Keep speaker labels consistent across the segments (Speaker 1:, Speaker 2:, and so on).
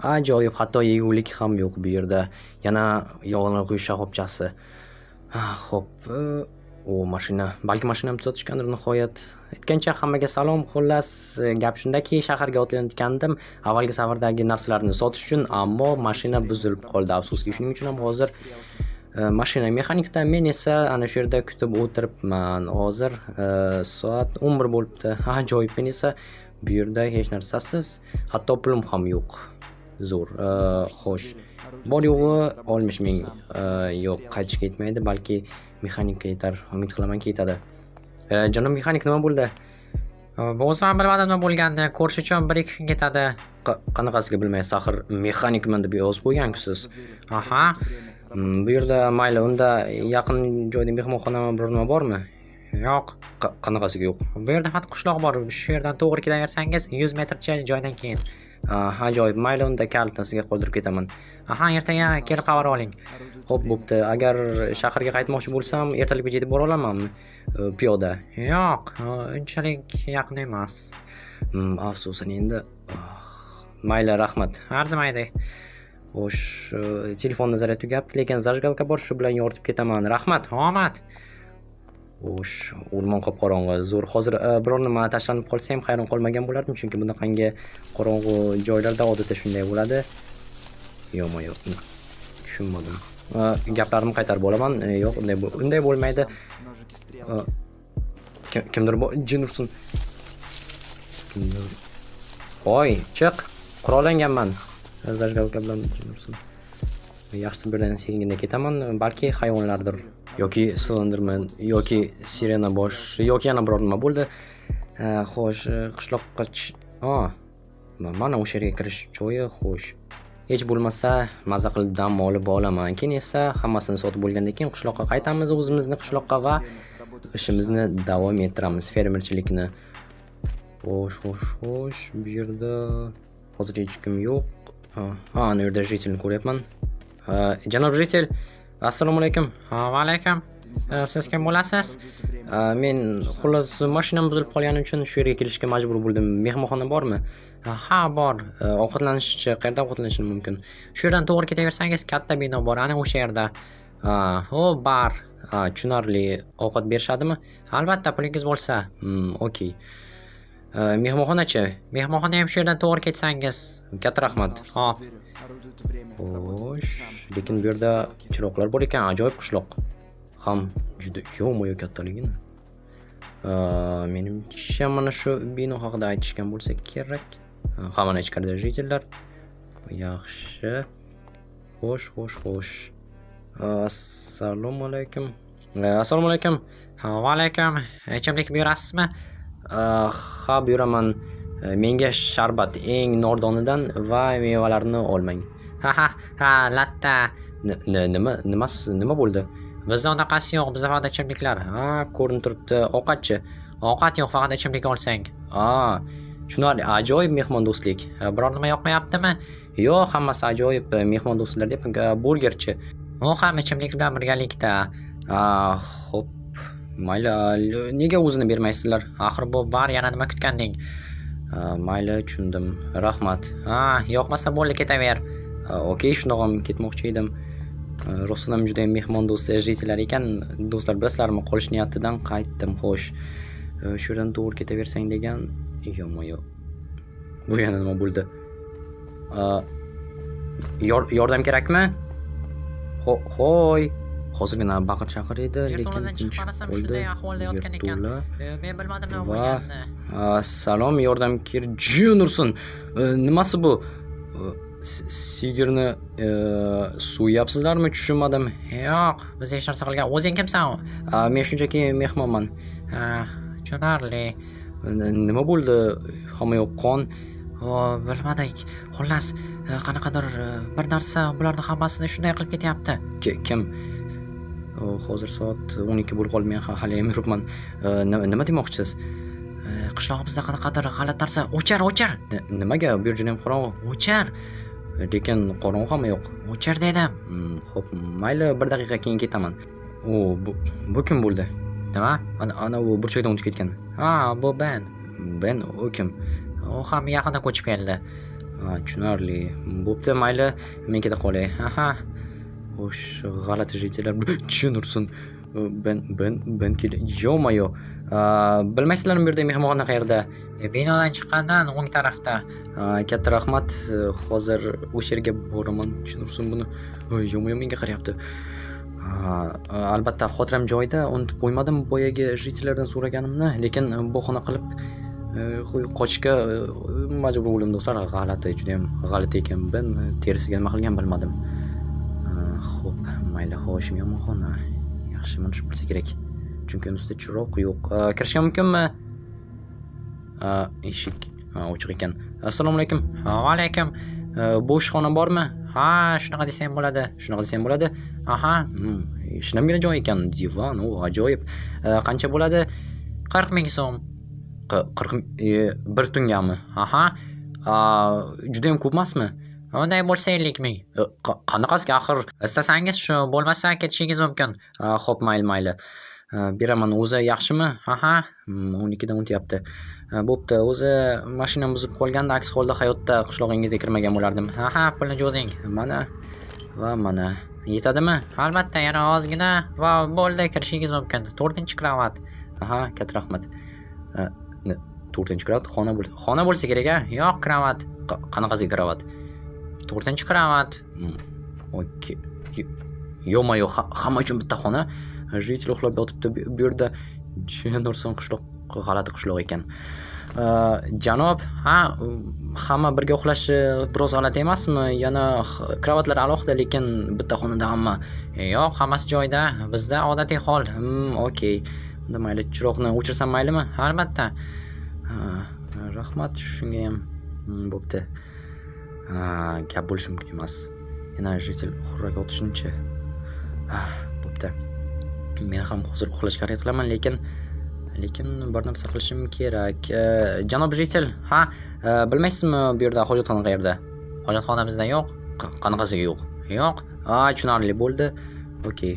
Speaker 1: Ajoyib, hatto yegulik ham yo'q bu yerda. Yana yog'langan shoxobchasi. Xo'p, o mashina, balki mashinam tuzatishgandir nihoyat. Aytgancha hammaga salom. Xullas, gap shundaki, shaharga otlanayotgandim avvalgi safardagi narsalarni sotish uchun, ammo mashina buzilib qoldi afsuski. Shuning uchun ham hozir mashina mexanikda, men esa ana shu yerda kutib o'tiribman. Hozir soat 11 bo'libdi. Ajoyib, men esa bu yerda hech narsasiz, hatto pulim ham yo'q. Zo'r. Xo'sh. Bor yo'g'i 60 ming. Yo'q, qaytishga yetmaydi, balki mexanikka yetar. Umid qilamanki yetadi. Janob mexanik, nima bo'ldi?
Speaker 2: Bu o'zim ham bilmadim nima bo'lganini. Ko'rish uchun 1-2 kun ketadi.
Speaker 1: Qanaqasiga bilmaysiz, axir mexanikman deb yozib qo'ygansiz.
Speaker 2: Aha.
Speaker 1: Bu yerda mayli, unda yaqin joyda mehmonxona biror nima bormi?
Speaker 2: Yo'q.
Speaker 1: Qanaqasiga yo'q?
Speaker 2: Bu yerda faqat qishloq bor. Shu yerdan to'g'ri ketaversangiz 100 metrcha joydan keyin.
Speaker 1: Ajoyib, mayli, unda kalitni sizga qoldirib ketaman.
Speaker 2: Aha, ertaga kelib xabar oling.
Speaker 1: Xo'p, bo'pti. Agar shaharga qaytmoqchi bo'lsam, ertalikka yetib bora olamanmi? Piyoda.
Speaker 2: Yo'q, unchalik yaqin emas.
Speaker 1: Afsusan endi. Mayli, rahmat.
Speaker 2: Arzimaydi.
Speaker 1: Xo'sh, telefonni zaryad tugabdi, lekin zajgalka bor, shu bilan yoritib ketaman. Rahmat.
Speaker 2: Omad.
Speaker 1: Xo'sh, o'rmon qop-qorong'i. Zo'r. Hozir biror nima tashlanib qolsa ham hayron qolmagan bo'lardim, chunki bunaqangi qorong'u joylarda odatda shunday bo'ladi. Yo'q. Tushunmadim. Gaplarimni qaytarib olaman. Yo'q, unday bo'lmaydi. Kimdir bor, jin ursin. Voy, chiq. Qurollanganman. Zajgalka bilan jin ursin. Yaxshisi birdan sekingina ketaman, balki hayvonlardir. Yoki silindirman, yoki sirena bosh, yoki yana biror nima bo'ldi. Xo'sh, qishloqqa mana o'sha yerga kirish joyi, xo'sh. Hech bo'lmasa maza qilib dam olib olaman. Keyin esa hammasini sotib bo'lgandan keyin qishloqqa qaytamiz, o'zimizni qishloqqa va ishimizni davom ettiramiz, fermerchilikni. Xo'sh, bu yerda hozir hech kim yo'q. Ana yerda jitelni ko'ryapman. Janob jitel, assalomu alaykum.
Speaker 2: Va alaykum. Siz kim bo'lasiz?
Speaker 1: Men xullas mashinam buzilib qolgani uchun shu yerga kelishga majbur bo'ldim. Mehmonxona bormi?
Speaker 2: Ha, bor.
Speaker 1: Ovqatlanishchi, qayerda ovqatlanishim mumkin?
Speaker 2: Shu yerdan to'g'ri ketaversangiz katta bino bor, ana o'sha yerda. Bar.
Speaker 1: Tushunarli. Ovqat berishadimi?
Speaker 2: Albatta, pulingiz bo'lsa.
Speaker 1: Okey. Mehmonxonachi?
Speaker 2: Mehmonxona ham shu yerdan to'g'ri ketsangiz.
Speaker 1: Katta rahmat. Xo'sh, lekin bu yerda chiroqlar bor ekan, ajoyib qishloq. Ham juda yo'q-mo'yo kattaligini. Menimcha mana shu bino haqida aytishgan bo'lsa kerak. Mana ichkarida jitellar. Yaxshi. Xo'sh. Assalomu alaykum. Assalomu alaykum.
Speaker 2: Va alaykum. Ichimlik buyurasizmi?
Speaker 1: Ha, buyuraman. Menga sharbat eng nordonidan va mevalarni olmang.
Speaker 2: Ha, latta.
Speaker 1: Nima bo'ldi?
Speaker 2: Bizda unaqasi yo'q, bizda faqat ichimliklar.
Speaker 1: Ko'rinib turibdi. Ovqatchi?
Speaker 2: Ovqat yo'q, faqat ichimlik olsang.
Speaker 1: Tushunarli, ajoyib mehmondo'stlik.
Speaker 2: Biror nima yoqmayaptimi?
Speaker 1: Yo'q, hammasi ajoyib mehmondo'stlar deb. Burgerchi?
Speaker 2: U ham ichimlik bilan birgalikda.
Speaker 1: Xo'p. Mayli, nega o'zini bermaysizlar?
Speaker 2: Axir bu bar, yana nima kutganding?
Speaker 1: Mayli, tushundim. Rahmat.
Speaker 2: Yo'qmasa bo'ldi, ketaver.
Speaker 1: Okey, shundoq ham ketmoqchi edim. Rostdan ham juda mehmondo'st jitellar ekan. Do'stlar, bilasizlarmi, qolish niyatidan qaytdim. Xo'sh. Shu yerdan to'g'ri ketaversang degan. Yo'q. Bu yana nima bo'ldi? Yordam kerakmi? Ho'y. Hozirgina baqir-chaqir edi, lekin tinch bo'ldi.
Speaker 2: Ahvolda yotgan ekan. Men bilmadim nima bo'lganini.
Speaker 1: Salom, yordamkir jin ursin. Nimasi bu? Sigirni so'yapsizlarmi? Tushunmadim.
Speaker 2: Yo'q, biz hech narsa qilgan. O'zing kimsan?
Speaker 1: Men shunchaki mehmonman.
Speaker 2: Tushunarli.
Speaker 1: Nima bo'ldi? Hamma yoq qon.
Speaker 2: Bilmadik. Xullas, qanaqadir bir narsa bularning hammasini shunday qilib ketyapti.
Speaker 1: Kim? Hozir soat 12 bo'lib qoldi, men hali ham yuribman. Nima demoqchisiz?
Speaker 2: Qishlog'imizda qanaqadir g'alati narsa. O'char.
Speaker 1: Nimaga? Bu yer juda ham qorong'u.
Speaker 2: O'char.
Speaker 1: Lekin qorong'u ham yo'q.
Speaker 2: O'char dedim.
Speaker 1: Xo'p, mayli, 1 daqiqa keyin ketaman. Bu kim bo'ldi?
Speaker 2: Nima?
Speaker 1: Ana u burchakdan o'tib ketgan.
Speaker 2: Bu Ben.
Speaker 1: Ben, u kim?
Speaker 2: U ham yaqinda ko'chib keldi.
Speaker 1: Tushunarli. Bo'pti, mayli, men keta qolay. Aha. Xo'sh, g'alati jitellar tushunursin. Ben yo-mayo. Bilmaysizlarmi bu yerda mehmonxona qayerda?
Speaker 2: Binodan chiqqandan o'ng tarafda.
Speaker 1: Katta rahmat. Hozir o'sha yerga boraman. Tushunursin buni. Yo-mayo menga qaryapti. Albatta xotiram joyida, unutib qo'ymadim boyagi jitellardan so'raganimni, lekin bu xona qilib qochishga majbur bo'ldim do'stlar. G'alati, juda ham g'alati ekan. Ben terisiga nima qilgan bilmadim. Xo'p, mayli, xo'sh, mehmonxona. Yaxshi, mana shu bo'lsa kerak. Chunki ustida chiroq yo'q. Kirishga mumkinmi? Eshik ochiq ekan. Assalomu alaykum.
Speaker 2: Va alaykum.
Speaker 1: Bo'sh xona bormi?
Speaker 2: Ha, shunaqa desang bo'ladi.
Speaker 1: Shunaqa desam bo'ladi.
Speaker 2: Aha,
Speaker 1: Ishlabgina joy ekan. Divan, ajoyib. Qancha bo'ladi?
Speaker 2: 40 ming so'm.
Speaker 1: 1 tungami?
Speaker 2: Aha,
Speaker 1: Juda ham ko'p emasmi?
Speaker 2: unday bo'lsa 50 ming.
Speaker 1: Qanaqasiga axir?
Speaker 2: Istasangiz shu, bo'lmasa ketishingiz mumkin.
Speaker 1: Xo'p, mayli. Beraman. O'zi yaxshimi?
Speaker 2: Aha,
Speaker 1: 12 dan o'tyapti. Bo'pti, o'zi mashinam buzib qolganda, aks holda hayotda qishlog'ingizga kirmagan bo'lardim.
Speaker 2: aha, pulni cho'zing.
Speaker 1: Mana va mana. Yetadimi?
Speaker 2: Albatta, yana ozgina va bo'ldi, kirishingiz mumkin. 4-qavat.
Speaker 1: Aha, katta rahmat. 4-qavat xona bo'lsa kerak-a?
Speaker 2: Yo'q, kravat.
Speaker 1: Qanaqasiga kravat?
Speaker 2: 4-qavat.
Speaker 1: Okey. Yo-mayo, hamma uchun bitta xona. Jitel uxlab yotibdi bu yerda. Jenurson qishloq, g'alati qishloq ekan. Janob, hamma birga uxlashi biroz g'alati emasmi? Yana kravatlar alohida, lekin bitta xonada hamma.
Speaker 2: Yo'q, hammasi joyida. Bizda odatiy hol.
Speaker 1: Okey. Unda mayli, chiroqni o'chirsam maylimi?
Speaker 2: Albatta.
Speaker 1: Rahmat, shunga ham. Bo'pti. Gap bo'lishi mumkin emas. Yana jitel xurrak otishni-chi. Bo'pti. Men ham hozir uxlashga harakat qilaman, lekin bir narsa qilishim kerak. Janob jitel, bilmaysizmi bu yerda hojatxona qayerda?
Speaker 2: Hojatxona bizda yo'q.
Speaker 1: Qanaqasiga yo'q?
Speaker 2: Yo'q.
Speaker 1: Tushunarli bo'ldi. Okey.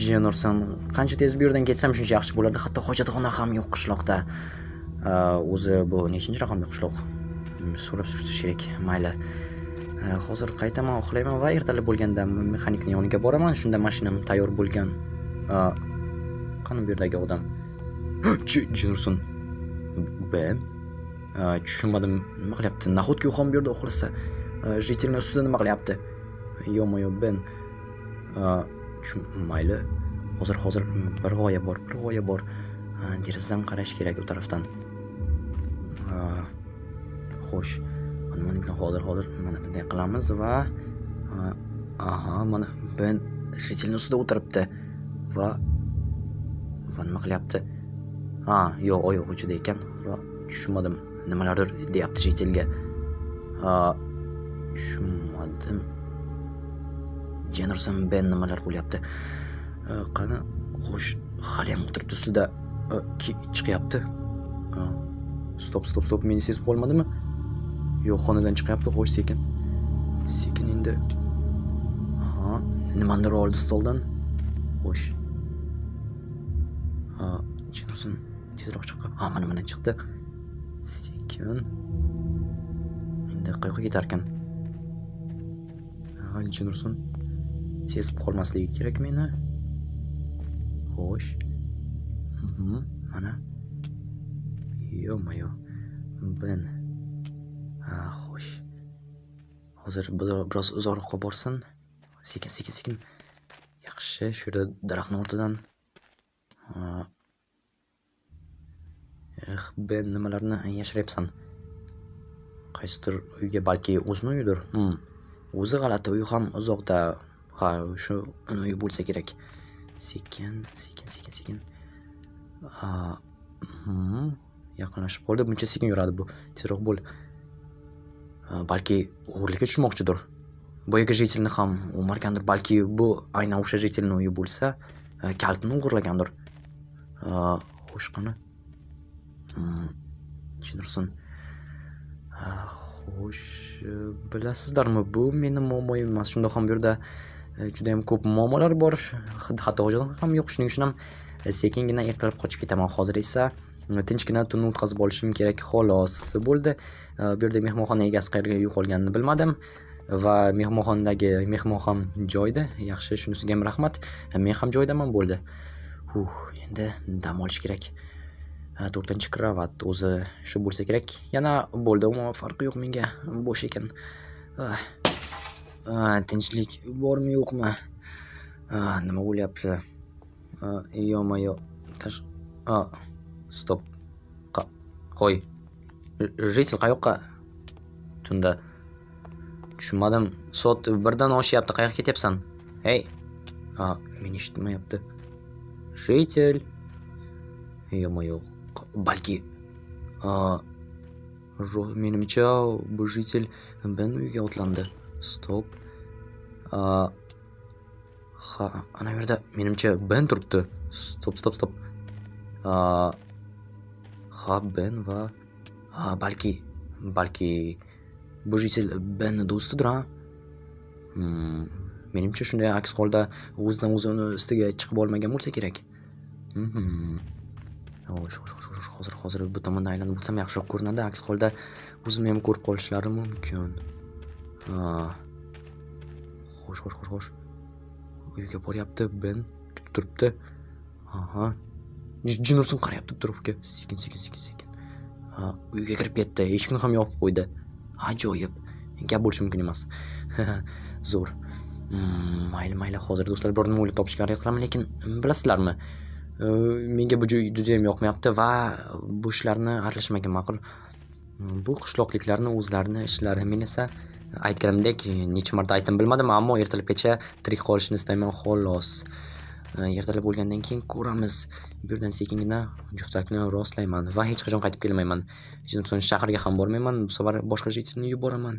Speaker 1: Jenurson, qancha tez bu yerdan ketsam shuncha yaxshi bo'lardi. Hatto hojatxona ham yo'q qishloqda. O'zi bu nechinchi raqamli qishloq? So'rab surish kerak. Mayli. Hozir qaytaman, uxlayman va ertalab bo'lganda mexanikning yoniga boraman. Shunda mashinam tayyor bo'lgan. Qani bu yerdagi odam? Jenurson. Ben? Tushunmadim. Nima qilyapti? Nahotki u ham bu yerda uxlasa, jitelning ustida nima qilyapti? Yo-mayo, Ben. Mayli. Hozir bir g'oya bor. Derazadan qarash kerak u tarafdan. Xo'sh. Mana bilan hozir mana bunday qilamiz va mana Ben jitelning ustida o'tiribdi va nima qilyapti? Yo'q, oyoq uchida ekan va tushunmadim. Nimalardir deyapti jitelga. Tushunmadim. Jenurson, Ben nimalar bo'lyapti? Qani, xo'sh, hali ham o'tiribdi ustida. Chiqyapti. Stop. Meni sezib qolmadimi? Yo'q, xonadan chiqyapti, xo'sh, sekin endi. Nimadir oldi stoldan. Xo'sh. Jenurson tezroq chiqib. Mana chiqdi. Sekin. Endi qayoqqa ketar ekan? Jenurson sezib qolmasligi kerak meni. Xo'sh. Mana. Yo-mayo. Ben. Xo'sh. Hozir biroz uzoqroqqa borsin. Sekin. Yaxshi, shu yerda daraxtning ortidan. Ben nimalarni yashiryapsan? Qaysidir uyga, balki o'zini uyidir. O'zi g'alati, uyi ham uzoqda. Shu uyi bo'lsa kerak. Sekin. Yaqinlashib qoldi. Buncha sekin yuradi bu. Tezroq bo'l. Balki o'g'irlikka tushmoqchidir. Boyaga jitelni ham o'margandir. Balki bu aynan o'sha jitelning uyi bo'lsa, kalitni o'g'irlagandir. Xo'sh, qani? Jenurson. Xo'sh, bilasizlarmi, bu meni muammoim emas. Shunda ham bu yerda juda ham ko'p muammolar bor. Hatto hojat ham yo'q. Shuning uchun ham sekingina ertalab qochib ketaman. Hozir esa tinchgina tunni o'tkazib olishim kerak xolos. Bo'ldi. Bu yerda mehmonxona egasi qayerga yo'qolganini bilmadim va mehmon ham joyida. Yaxshi, shunisiga ham rahmat. Men ham joyidaman bo'ldi. Endi dam olish kerak. 4-kravat o'zi shu bo'lsa kerak. Yana bo'ldi, umuman farqi yo'q menga. Bo'sh ekan. Tinchlik bormi yo'qmi? Nima bo'lyapti? Yo'q. Stop. Qo'y. Jitel qayoqqa? Tunda. Tushunmadim. Soat 1dan oshyapti. Qayoqqa ketyapsan? Hey. Meni eshitmayapti. Jitel. Yo'q. Balki menimcha bu Jitel Ben uyga otlandi. Stop. Ana yerda menimcha Ben turibdi. Stop. Ben va balki bu Jitel Benni do'stidir, ha? Menimcha shunday aks holda o'zidan o'zi uni ustiga chiqib olmagan bo'lsa kerak. Hozir bu tomondan aylanib bo'lsam yaxshiroq ko'rinadi. Aks holda o'zimni ham ko'rib qolishlari mumkin. Xo'sh. Uyga boryapti, Ben kutib turibdi. Jin ursin qarayapti turibga. Sekin. Uyga kirib ketdi. Eshikni ham yopib qo'ydi. Ajoyib. Gap bo'lishi mumkin emas. Zo'r. Mayli, hozir do'stlar bir nima o'ylab topishga harakat qilaman, lekin bilasizlarmi? Menga bu juda ham yoqmayapti va bu ishlarni aralashmagan ma'qul. Bu qishloqliklarni o'zlarini ishlari. Men esa aytganimdek, necha marta aytdim bilmadim, ammo ertalabgacha tirik qolishni istayman xolos. Ertalab bo'lgandan keyin ko'ramiz. Bu yerdan sekingina juftakni rostlayman va hech qachon qaytib kelmayman. So'ng shaharga ham bormayman. Bu safar boshqa jitilni yuboraman.